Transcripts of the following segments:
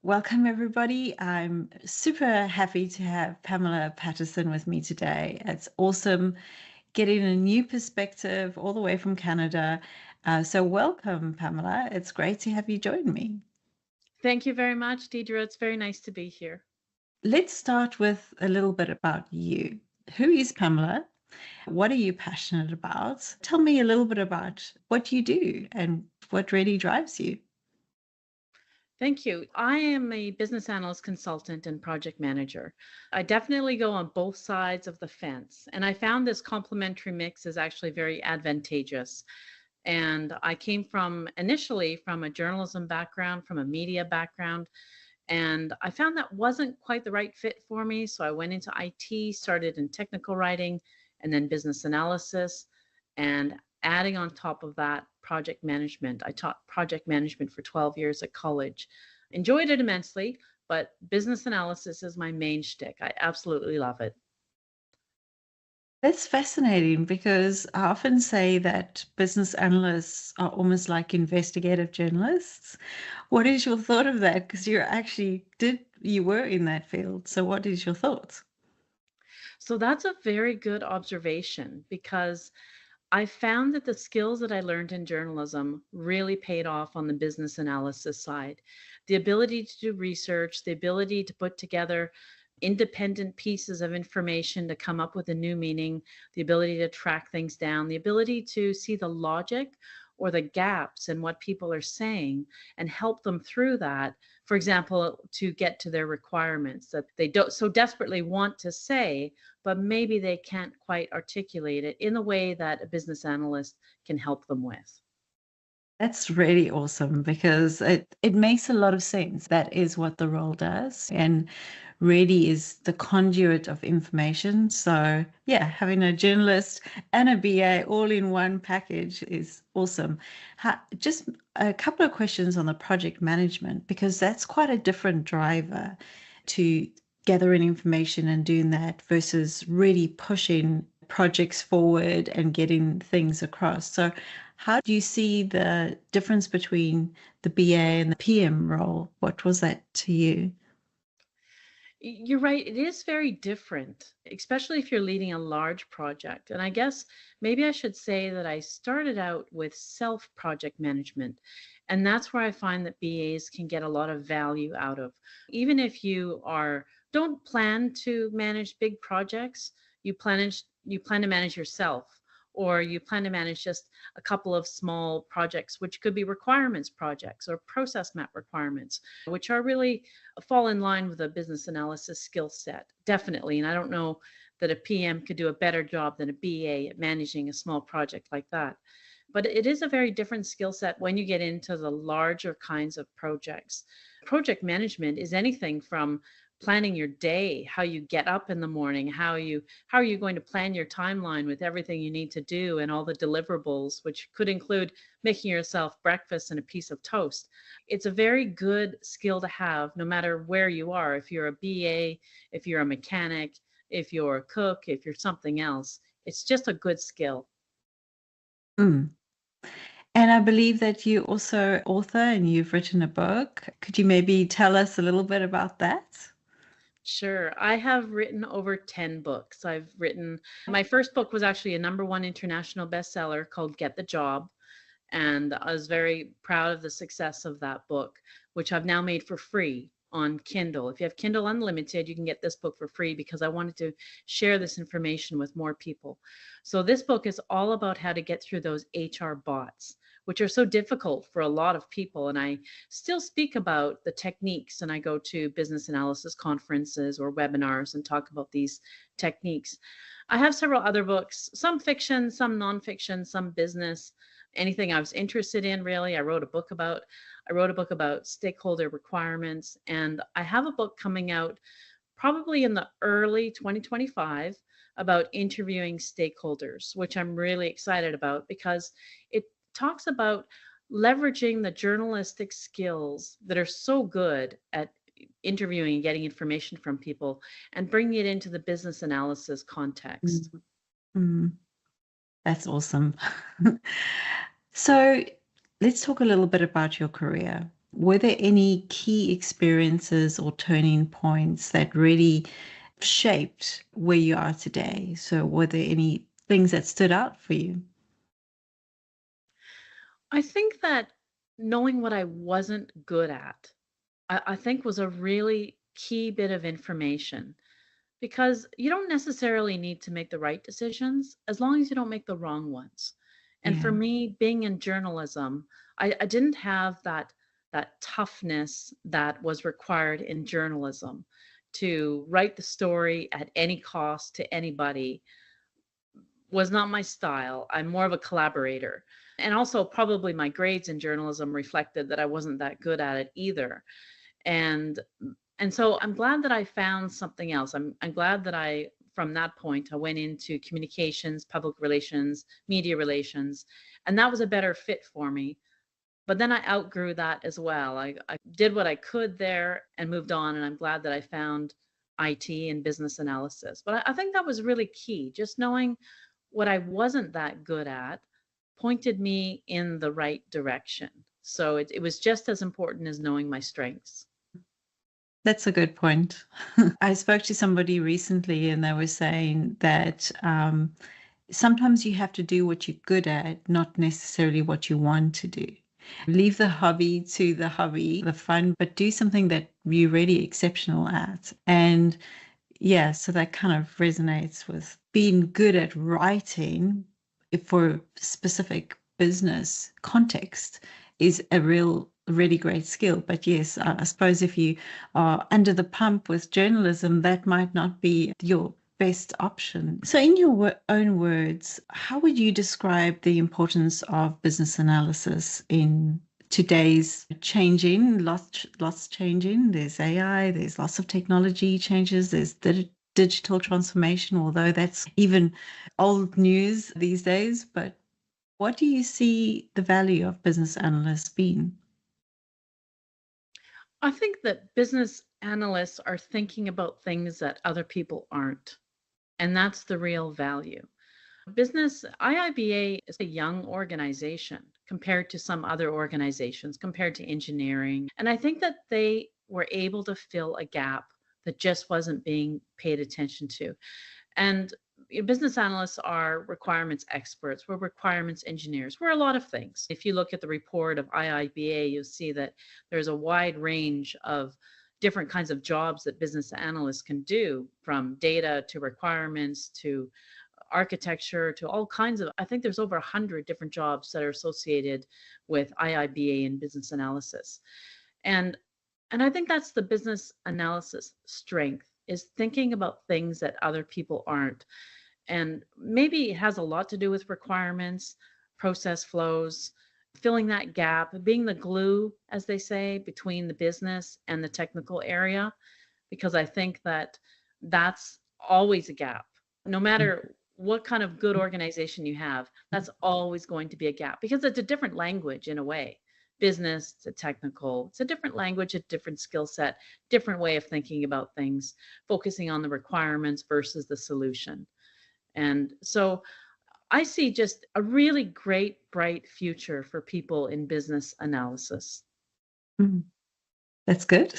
Welcome, everybody. I'm super happy to have Pamela Paterson with me today. It's awesome getting a new perspective all the way from Canada. So welcome, Pamela. It's great to have you join me. Thank you very much, Deidre. It's very nice to be here. Let's start with a little bit about you. Who is Pamela? What are you passionate about? Tell me a little bit about what you do and what really drives you. Thank you. I am a business analyst, consultant, and project manager. I definitely go on both sides of the fence, and I found this complementary mix is actually very advantageous. And I came from initially from a journalism background, from a media background, and I found that wasn't quite the right fit for me. So I went into IT, started in technical writing, and then business analysis. And adding on top of that, project management. I taught project management for 12 years at college. Enjoyed it immensely, but business analysis is my main shtick. I absolutely love it. That's fascinating because I often say that business analysts are almost like investigative journalists. What is your thought of that? Because you were in that field. So what is your thoughts? So that's a very good observation because I found that the skills that I learned in journalism really paid off on the business analysis side. The ability to do research, the ability to put together independent pieces of information to come up with a new meaning, the ability to track things down, the ability to see the logic or the gaps in what people are saying and help them through that. For example, to get to their requirements that they don't so desperately want to say, but maybe they can't quite articulate it in the way that a business analyst can help them with. That's really awesome because it makes a lot of sense. That is what the role does and really is the conduit of information. So, yeah, having a journalist and a BA all in one package is awesome. Just a couple of questions on the project management because that's quite a different driver to gathering information and doing that versus really pushing projects forward and getting things across. So, how do you see the difference between the BA and the PM role? What was that to you? You're right. It is very different, especially if you're leading a large project. And I guess maybe I should say that I started out with self project management. And that's where I find that BAs can get a lot of value out of. Even if don't plan to manage big projects, you plan to manage yourself, or you plan to manage just a couple of small projects, which could be requirements projects or process map requirements, which are really fall in line with a business analysis skill set, definitely. And I don't know that a PM could do a better job than a BA at managing a small project like that. But it is a very different skill set when you get into the larger kinds of projects. Project management is anything from planning your day, how you get up in the morning, how are you going to plan your timeline with everything you need to do and all the deliverables, which could include making yourself breakfast and a piece of toast. It's a very good skill to have no matter where you are. If you're a BA, if you're a mechanic, if you're a cook, if you're something else, it's just a good skill. Mm. And I believe that you also author and you've written a book. Could you maybe tell us a little bit about that? Sure. I have written over 10 books. My first book was actually a number one international bestseller called Get the Job. And I was very proud of the success of that book, which I've now made for free on Kindle. If you have Kindle Unlimited, you can get this book for free because I wanted to share this information with more people. So this book is all about how to get through those HR bots, which are so difficult for a lot of people. And I still speak about the techniques, and I go to business analysis conferences or webinars and talk about these techniques. I have several other books, some fiction, some nonfiction, some business, anything I was interested in really. I wrote a book about stakeholder requirements, and I have a book coming out probably in the early 2025 about interviewing stakeholders, which I'm really excited about because it talks about leveraging the journalistic skills that are so good at interviewing and getting information from people and bringing it into the business analysis context. Mm. Mm. That's awesome. So let's talk a little bit about your career. Were there any key experiences or turning points that really shaped where you are today? So were there any things that stood out for you? I think that knowing what I wasn't good at, I think was a really key bit of information because you don't necessarily need to make the right decisions as long as you don't make the wrong ones. And for Yeah. me, being in journalism, I didn't have that toughness that was required in journalism to write the story at any cost to anybody was not my style. I'm more of a collaborator. And also probably my grades in journalism reflected that I wasn't that good at it either. And and so I'm glad that I found something else. I'm glad that I from that point I went into communications, public relations, media relations, and that was a better fit for me. But then I outgrew that as well. I did what I could there and moved on, and I'm glad that I found IT and business analysis. But I think that was really key. Just knowing what I wasn't that good at pointed me in the right direction. So it was just as important as knowing my strengths. That's a good point. I spoke to somebody recently and they were saying that sometimes you have to do what you're good at, not necessarily what you want to do. Leave the hobby, the fun, but do something that you're really exceptional at. And yeah, so that kind of resonates with being good at writing for a specific business context is a really great skill. But yes, I suppose if you are under the pump with journalism, that might not be your best option. So, in your own words, how would you describe the importance of business analysis in today's changing, lots changing. There's AI, there's lots of technology changes, there's digital transformation, although that's even old news these days. But what do you see the value of business analysts being? I think that business analysts are thinking about things that other people aren't, and that's the real value. Business IIBA is a young organization compared to some other organizations, compared to engineering. And I think that they were able to fill a gap that just wasn't being paid attention to. And business analysts are requirements experts. We're requirements engineers. We're a lot of things. If you look at the report of IIBA, you'll see that there's a wide range of different kinds of jobs that business analysts can do, from data to requirements to architecture to all kinds of, I think there's over 100 different jobs that are associated with IIBA and business analysis. And and I think that's the business analysis strength, is thinking about things that other people aren't. And maybe it has a lot to do with requirements, process flows, filling that gap, being the glue, as they say, between the business and the technical area, because I think that that's always a gap. No matter what kind of good organization you have, that's always going to be a gap because it's a different language in a way. Business to technical, it's a different language, a different skill set, different way of thinking about things, focusing on the requirements versus the solution. And so I see just a really great, bright future for people in business analysis. Mm, that's good.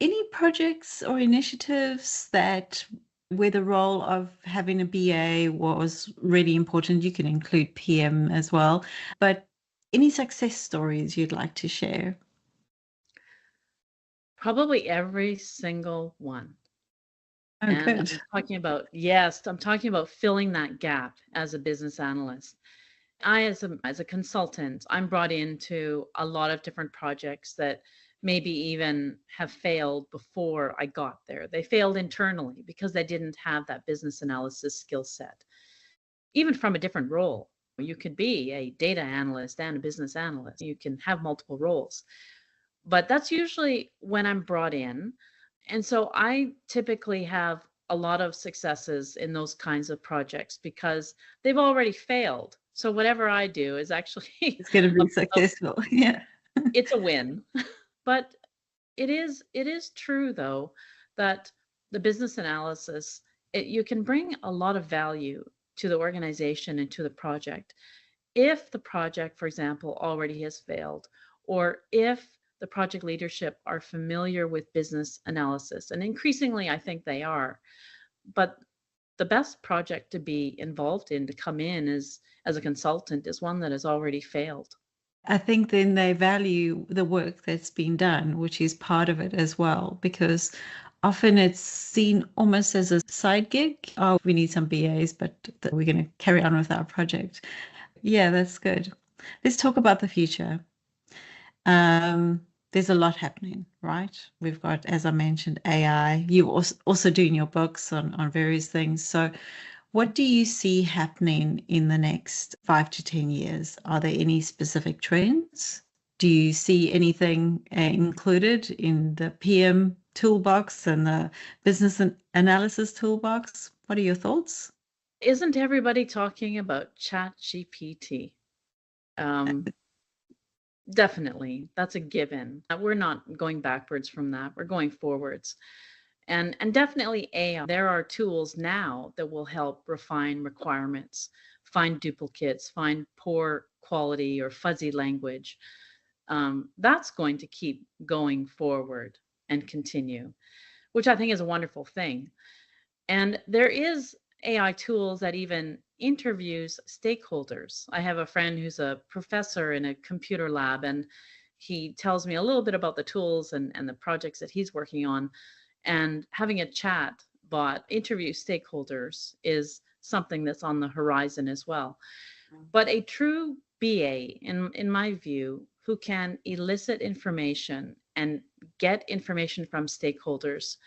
Any projects or initiatives that where the role of having a BA was really important? You can include PM as well, but any success stories you'd like to share? Probably every single one. Oh, And good. I'm talking about, yes, I'm talking about filling that gap as a business analyst. I, as a consultant, I'm brought into a lot of different projects that maybe even have failed before I got there. They failed internally because they didn't have that business analysis skill set. Even from a different role, you could be a data analyst and a business analyst. You can have multiple roles. But that's usually when I'm brought in. And so I typically have a lot of successes in those kinds of projects because they've already failed. So whatever I do is actually It's going to a, be successful. Yeah. it's a win. But it is true though that the business analysis, you can bring a lot of value to the organization and to the project if the project, for example, already has failed, or if the project leadership are familiar with business analysis. And increasingly, I think they are. But the best project to be involved in, to come in as a consultant, is one that has already failed. I think then they value the work that's been done, which is part of it as well, because often it's seen almost as a side gig. Oh, we need some BAs, but we're going to carry on with our project. Yeah, that's good. Let's talk about the future. There's a lot happening, right? We've got, as I mentioned, AI. You also doing your books on various things. So what do you see happening in the next 5 to 10 years? Are there any specific trends? Do you see anything included in the PM toolbox and the business analysis toolbox? What are your thoughts? Isn't everybody talking about ChatGPT? Um, Definitely, that's a given. We're not going backwards from that. We're going forwards. And definitely AI. There are tools now that will help refine requirements, find duplicates, find poor quality or fuzzy language. That's going to keep going forward and continue, which I think is a wonderful thing. And there is AI tools that even interviews stakeholders. I have a friend who's a professor in a computer lab, and he tells me a little bit about the tools and the projects that he's working on. And having a chat bot interview stakeholders is something that's on the horizon as well. But a true BA, in my view, who can elicit information and get information from stakeholders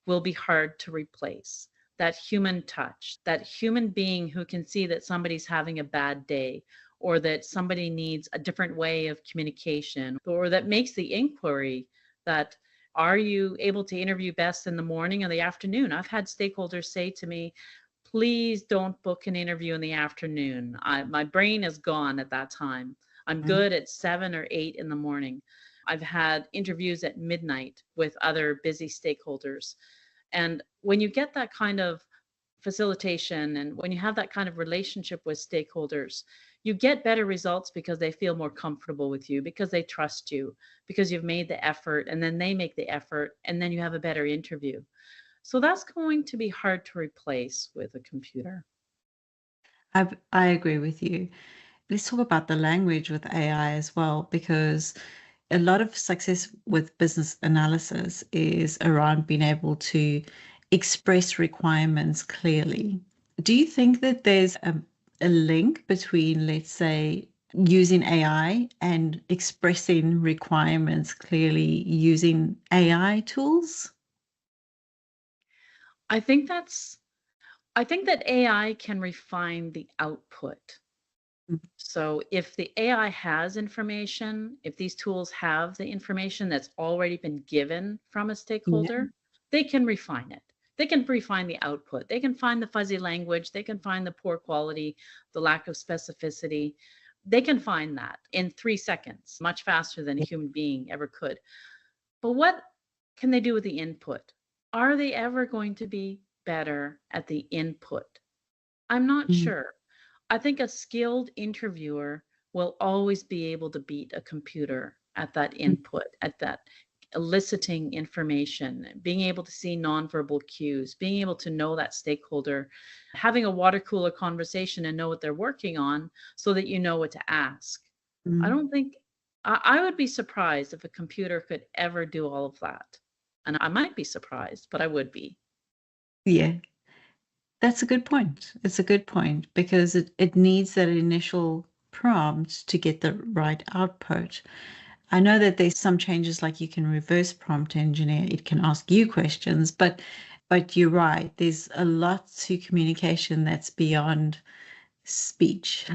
will be hard to replace. That human touch, that human being who can see that somebody's having a bad day, or that somebody needs a different way of communication, or that makes the inquiry that, are you able to interview best in the morning or the afternoon? I've had stakeholders say to me, please don't book an interview in the afternoon. My brain is gone at that time. I'm good at 7 or 8 in the morning. I've had interviews at midnight with other busy stakeholders. And when you get that kind of facilitation and when you have that kind of relationship with stakeholders, you get better results because they feel more comfortable with you, because they trust you, because you've made the effort and then they make the effort and then you have a better interview. So that's going to be hard to replace with a computer. I agree with you. Let's talk about the language with AI as well, because a lot of success with business analysis is around being able to express requirements clearly. Do you think that there's a link between, let's say, using AI and expressing requirements clearly using AI tools? I think that's I think that AI can refine the output. So if the AI has information, if these tools have the information that's already been given from a Yeah. stakeholder, they can refine it. They can refine the output. They can find the fuzzy language. They can find the poor quality, the lack of specificity. They can find that in 3 seconds, much faster than a human being ever could. But what can they do with the input? Are they ever going to be better at the input? I'm not Mm, sure. I think a skilled interviewer will always be able to beat a computer at that mm, input, at that eliciting information, being able to see nonverbal cues, being able to know that stakeholder, having a water cooler conversation and know what they're working on so that you know what to ask. I mm. don't think I would be surprised if a computer could ever do all of that. And I might be surprised, but I would be. Yeah, that's a good point. It's a good point because it needs that initial prompt to get the right output. I know that there's some changes like you can reverse prompt engineer, it can ask you questions, but you're right, there's a lot to communication that's beyond speech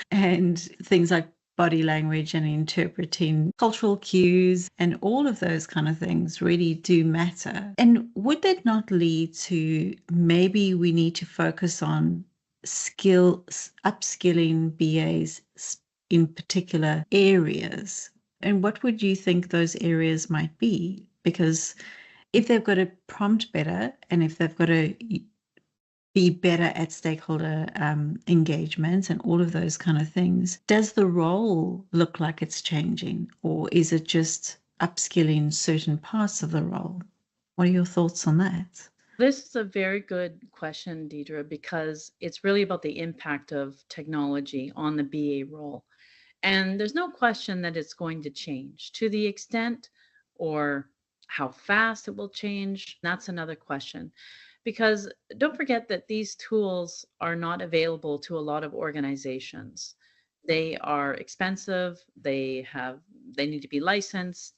and things like body language and interpreting cultural cues and all of those kind of things really do matter. And would that not lead to maybe we need to focus on upskilling BAs in particular areas? And what would you think those areas might be? Because if they've got to prompt better and if they've got to be better at stakeholder engagements and all of those kind of things. Does the role look like it's changing, or is it just upskilling certain parts of the role? What are your thoughts on that? This is a very good question, Deidre, because it's really about the impact of technology on the BA role. And there's no question that it's going to change. To the extent or how fast it will change, that's another question. Because don't forget that these tools are not available to a lot of organizations. They are expensive, they need to be licensed.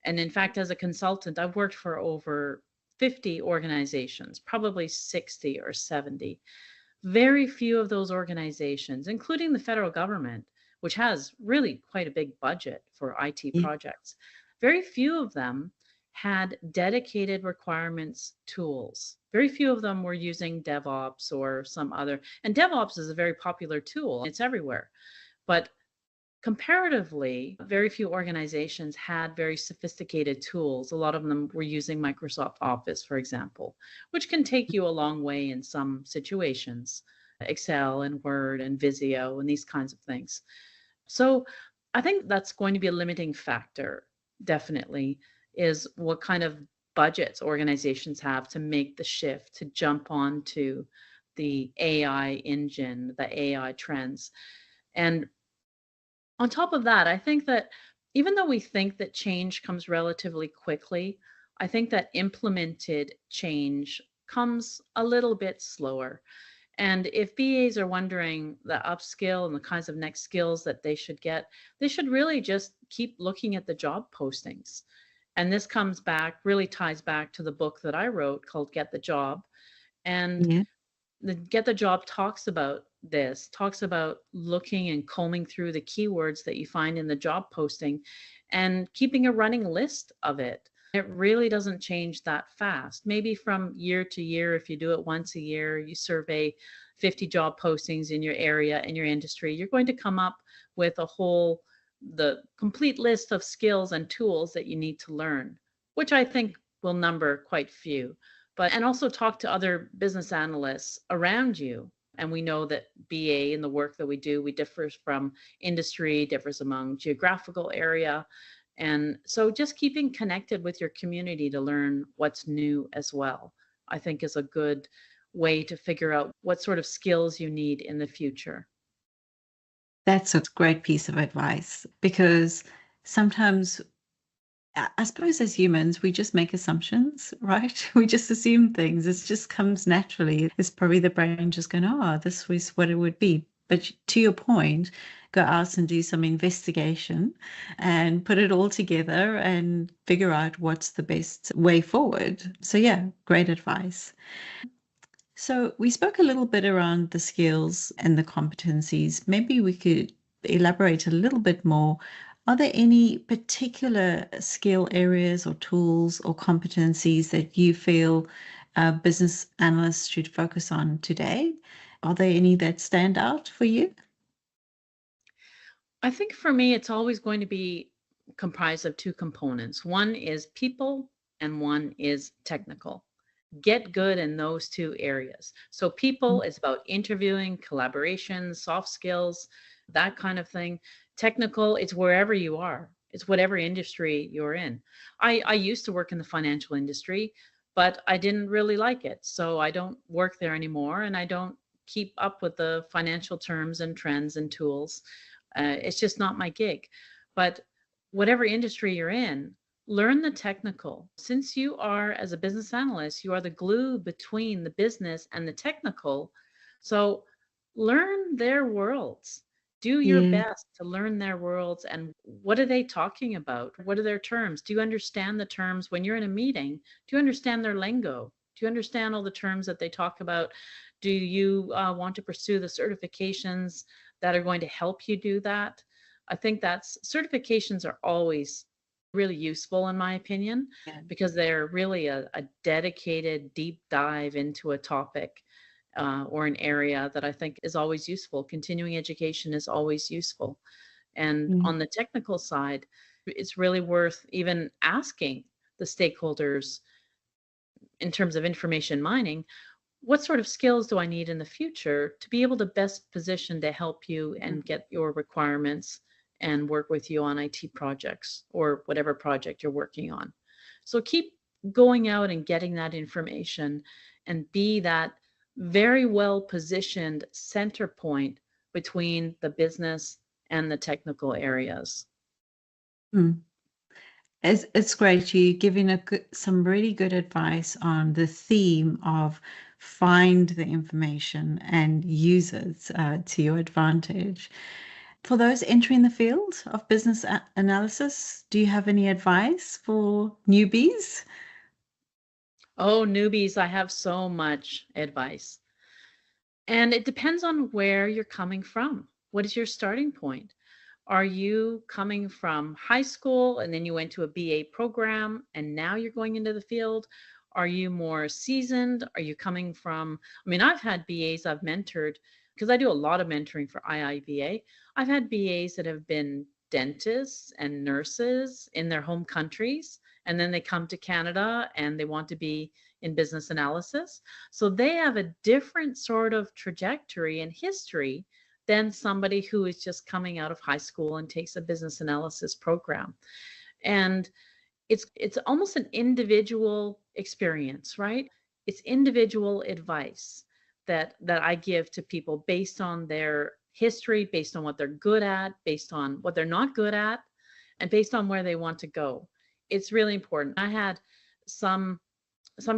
And in fact, as a consultant, I've worked for over 50 organizations, probably 60 or 70. Very few of those organizations, including the federal government, which has really quite a big budget for IT Yeah. projects, very few of them had dedicated requirements tools. Very few of them were using DevOps or some other, and DevOps is a very popular tool. It's everywhere. But comparatively, very few organizations had very sophisticated tools. A lot of them were using Microsoft Office, for example, which can take you a long way in some situations, Excel and Word and Visio and these kinds of things. So I think that's going to be a limiting factor, definitely, is what kind of budgets organizations have to make the shift, to jump onto the AI engine, the AI trends. And on top of that, I think that even though we think that change comes relatively quickly, I think that implemented change comes a little bit slower. And if BAs are wondering the upskill and the kinds of next skills that they should get, they should really just keep looking at the job postings. And this comes back, really ties back to the book that I wrote called Get the Job. And Yeah. the Get the Job talks about this, talks about looking and combing through the keywords that you find in the job posting and keeping a running list of it. It really doesn't change that fast. Maybe from year to year, if you do it once a year, you survey 50 job postings in your area, in your industry, you're going to come up with the complete list of skills and tools that you need to learn, which I think will number quite few. But and also talk to other business analysts around you. And we know that BA in the work that we do, we differs from industry, differs among geographical area. And so just keeping connected with your community to learn what's new as well, I think is a good way to figure out what sort of skills you need in the future. That's a great piece of advice because sometimes I suppose as humans, we just make assumptions, right? We just assume things. It just comes naturally. It's probably the brain just going, oh, this was what it would be. But to your point, go out and do some investigation and put it all together and figure out what's the best way forward. So, yeah, great advice. So, we spoke a little bit around the skills and the competencies. Maybe we could elaborate a little bit more. Are there any particular skill areas or tools or competencies that you feel business analysts should focus on today? Are there any that stand out for you? I think for me, it's always going to be comprised of two components. One is people and one is technical. Get good in those two areas. So, people is about interviewing, collaboration, soft skills, that kind of thing. Technical, it's wherever you are, it's whatever industry you're in. I used to work in the financial industry, but I didn't really like it. So, I don't work there anymore and I don't keep up with the financial terms and trends and tools. It's just not my gig. But whatever industry you're in, learn the technical. Since you are, as a business analyst, you are the glue between the business and the technical. So learn their worlds. Do your Yeah, best to learn their worlds and what are they talking about? What are their terms? Do you understand the terms when you're in a meeting? Do you understand their lingo? Do you understand all the terms that they talk about? Do you want to pursue the certifications that are going to help you do that? I think that's certifications are always really useful in my opinion yeah, because they're really a dedicated deep dive into a topic or an area that I think is always useful. Continuing education is always useful. And yeah. on the technical side, it's really worth even asking the stakeholders in terms of information mining, what sort of skills do I need in the future to be able to best position to help you and get your requirements and work with you on IT projects or whatever project you're working on. So keep going out and getting that information and be that very well positioned center point between the business and the technical areas. Mm. It's great. You're giving some really good advice on the theme of find the information and use it to your advantage. For those entering the field of business analysis, do you have any advice for newbies? Oh, newbies, I have so much advice. And it depends on where you're coming from. What is your starting point? Are you coming from high school and then you went to a BA program and now you're going into the field? Are you more seasoned? Are you coming from, I mean, I've had BAs I've mentored because I do a lot of mentoring for IIBA. I've had BAs that have been dentists and nurses in their home countries, and then they come to Canada and they want to be in business analysis. So they have a different sort of trajectory and history than somebody who is just coming out of high school and takes a business analysis program. And it's almost an individual experience, right? It's individual advice that I give to people based on their history, based on what they're good at, based on what they're not good at, and based on where they want to go. It's really important. I had some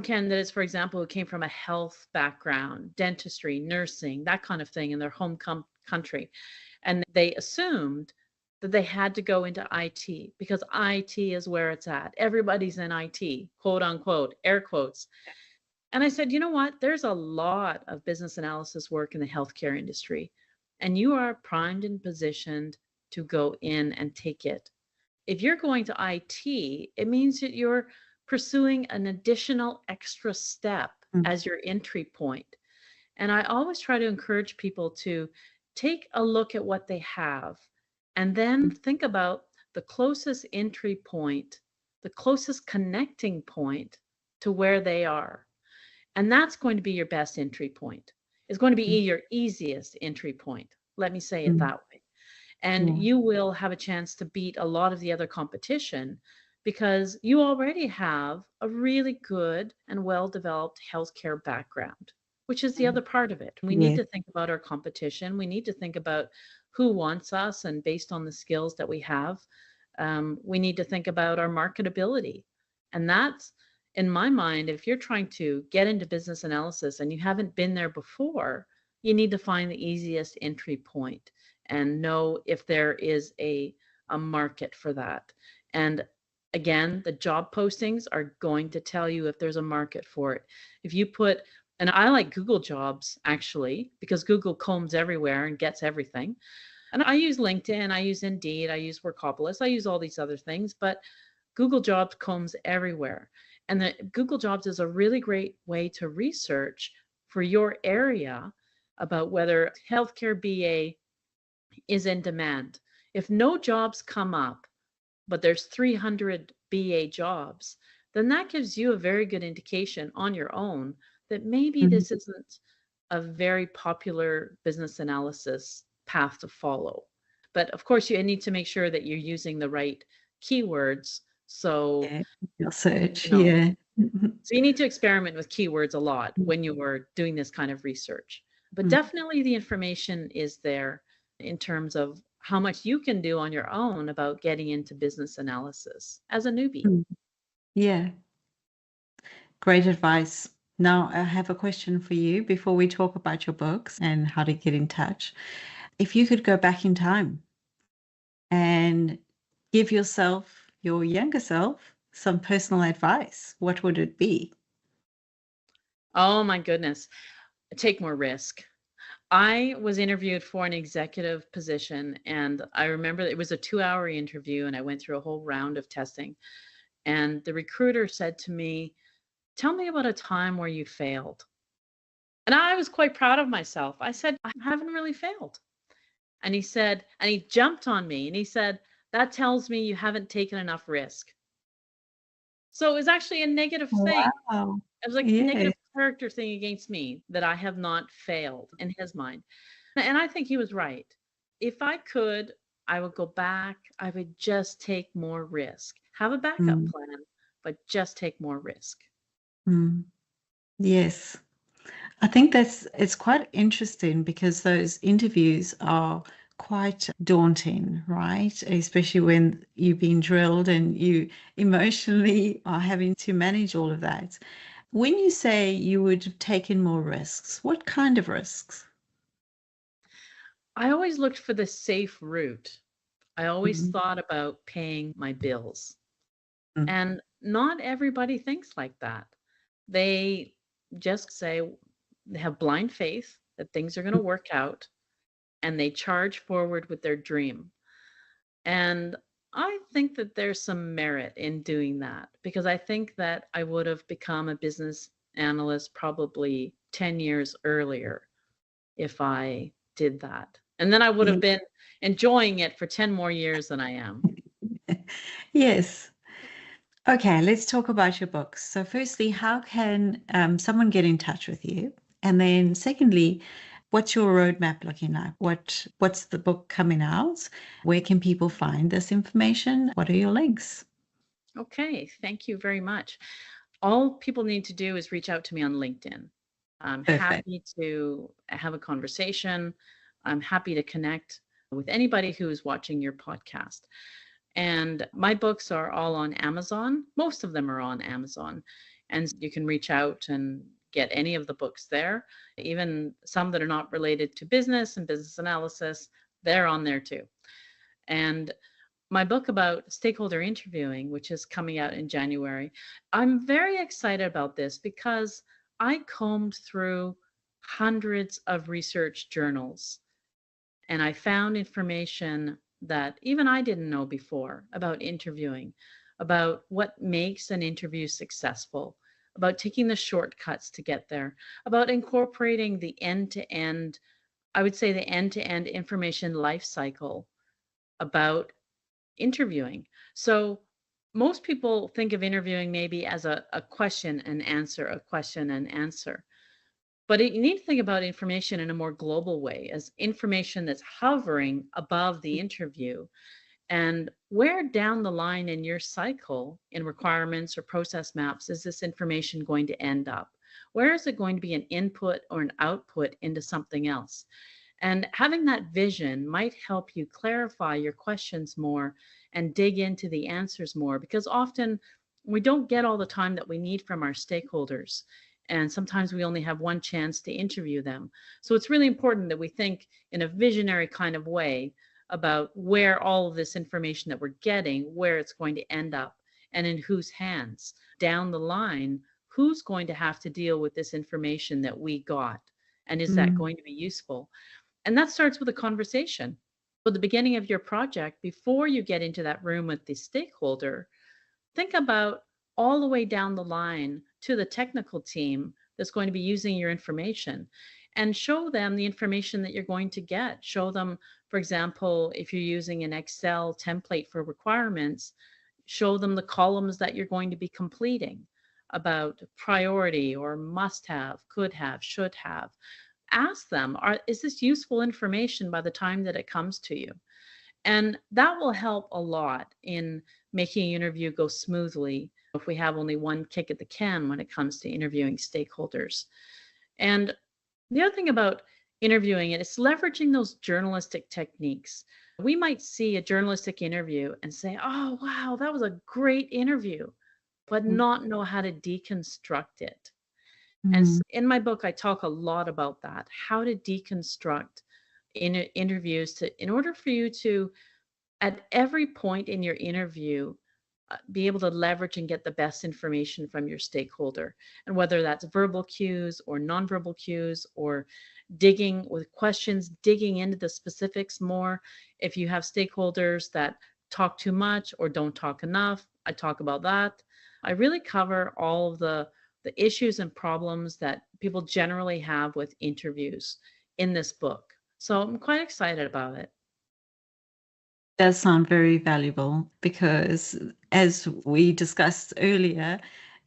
candidates, for example, who came from a health background, dentistry, nursing, that kind of thing in their home country. And they assumed that they had to go into IT because IT is where it's at. Everybody's in IT, quote unquote, air quotes. And I said, you know what? There's a lot of business analysis work in the healthcare industry, and you are primed and positioned to go in and take it. If you're going to IT, it means that you're pursuing an additional extra step Mm. as your entry point. And I always try to encourage people to take a look at what they have and then think about the closest entry point, the closest connecting point to where they are. And that's going to be your best entry point. It's going to be Mm. your easiest entry point. Let me say it Mm. that way. And Yeah. you will have a chance to beat a lot of the other competition because you already have a really good and well-developed healthcare background, which is the Mm. other part of it. We need Yeah. to think about our competition. We need to think about who wants us, and based on the skills that we have, we need to think about our marketability. And that's, in my mind, if you're trying to get into business analysis and you haven't been there before, you need to find the easiest entry point and know if there is a market for that. And again, the job postings are going to tell you if there's a market for it. If you put, and I like Google Jobs actually, because Google combs everywhere and gets everything. And I use LinkedIn, I use Indeed, I use Workopolis, I use all these other things, but Google Jobs combs everywhere. And the Google Jobs is a really great way to research for your area about whether healthcare BA is in demand. If no jobs come up, but there's 300 BA jobs, then that gives you a very good indication on your own that maybe Mm. this isn't a very popular business analysis path to follow. But of course, you need to make sure that you're using the right keywords. So, Yeah. Your you search. know, Yeah. so you need to experiment with keywords a lot when you are doing this kind of research. But Mm. definitely the information is there in terms of how much you can do on your own about getting into business analysis as a newbie. Mm. Yeah. Great advice. Now, I have a question for you before we talk about your books and how to get in touch. If you could go back in time and give yourself, your younger self, some personal advice, what would it be? Oh my goodness. Take more risk. I was interviewed for an executive position, and I remember it was a 2-hour interview, and I went through a whole round of testing. And the recruiter said to me, "Tell me about a time where you failed." And I was quite proud of myself. I said, "I haven't really failed." And he said, and he jumped on me and he said, "That tells me you haven't taken enough risk." So it was actually a negative thing. Wow. It was like a Yeah. negative character thing against me that I have not failed in his mind. And I think he was right. If I could, I would go back. I would just take more risk. Have a backup Mm, plan, but just take more risk. mm. Yes. I think it's quite interesting because those interviews are quite daunting, right? Especially when you've been drilled and you emotionally are having to manage all of that. When you say you would have taken more risks, what kind of risks? I always looked for the safe route. I always Mm, thought about paying my bills. mm, And not everybody thinks like that. They just say they have blind faith that things are going to mm. work out and they charge forward with their dream. And I think that there's some merit in doing that because I think that I would have become a business analyst probably 10 years earlier if I did that. And then I would have Ye- been enjoying it for 10 more years than I am. Yes. Okay, let's talk about your books. So, firstly, how can someone get in touch with you? And then, secondly, what's your roadmap looking like? What's the book coming out? Where can people find this information? What are your links? Okay, thank you very much. All people need to do is reach out to me on LinkedIn. I'm Perfect. happy to have a conversation. I'm happy to connect with anybody who is watching your podcast. And my books are all on Amazon. Most of them are on Amazon. And you can reach out and get any of the books there, even some that are not related to business and business analysis, they're on there too. And my book about stakeholder interviewing, which is coming out in January, I'm very excited about this because I combed through hundreds of research journals and I found information that even I didn't know before about interviewing, about what makes an interview successful, about taking the shortcuts to get there, about incorporating the end to end, I would say the end to end information life cycle about interviewing. So most people think of interviewing maybe as a question and answer, a question and answer. But you need to think about information in a more global way as information that's hovering above the interview. And where down the line in your cycle, in requirements or process maps, is this information going to end up? Where is it going to be an input or an output into something else? And having that vision might help you clarify your questions more and dig into the answers more because often we don't get all the time that we need from our stakeholders. And sometimes we only have one chance to interview them. So it's really important that we think in a visionary kind of way about where all of this information that we're getting, where it's going to end up, and in whose hands down the line, who's going to have to deal with this information that we got, and is that Mm, going to be useful? And that starts with a conversation. So, the beginning of your project, before you get into that room with the stakeholder, think about all the way down the line to the technical team that's going to be using your information and show them the information that you're going to get. Show them, for example, if you're using an Excel template for requirements, show them the columns that you're going to be completing about priority or must have, could have, should have. Ask them, is this useful information by the time that it comes to you? And that will help a lot in making an interview go smoothly if we have only one kick at the can when it comes to interviewing stakeholders. And the other thing about interviewing it is leveraging those journalistic techniques. We might see a journalistic interview and say, oh, wow, that was a great interview, but mm, not know how to deconstruct it. And mm, in my book, I talk a lot about that, how to deconstruct interviews in order for you to, at every point in your interview, be able to leverage and get the best information from your stakeholder. And whether that's verbal cues or nonverbal cues or digging with questions, digging into the specifics more. If you have stakeholders that talk too much or don't talk enough, I talk about that. I really cover all of the issues and problems that people generally have with interviews in this book. So I'm quite excited about it. does sound very valuable because, as we discussed earlier,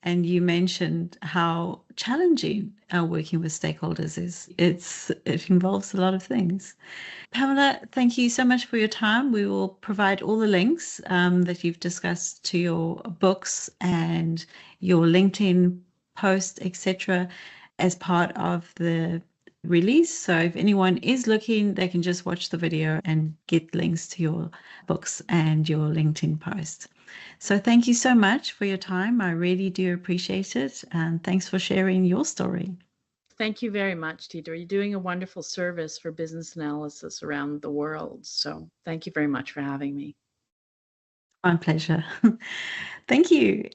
And you mentioned how challenging working with stakeholders is. It involves a lot of things. Pamela, thank you so much for your time. We will provide all the links that you've discussed to your books and your LinkedIn post, etc., as part of the release. So if anyone is looking, they can just watch the video and get links to your books and your LinkedIn post. So thank you so much for your time. I really do appreciate it. And thanks for sharing your story. Thank you very much, Deidre. You're doing a wonderful service for business analysis around the world. So thank you very much for having me. My pleasure. Thank you.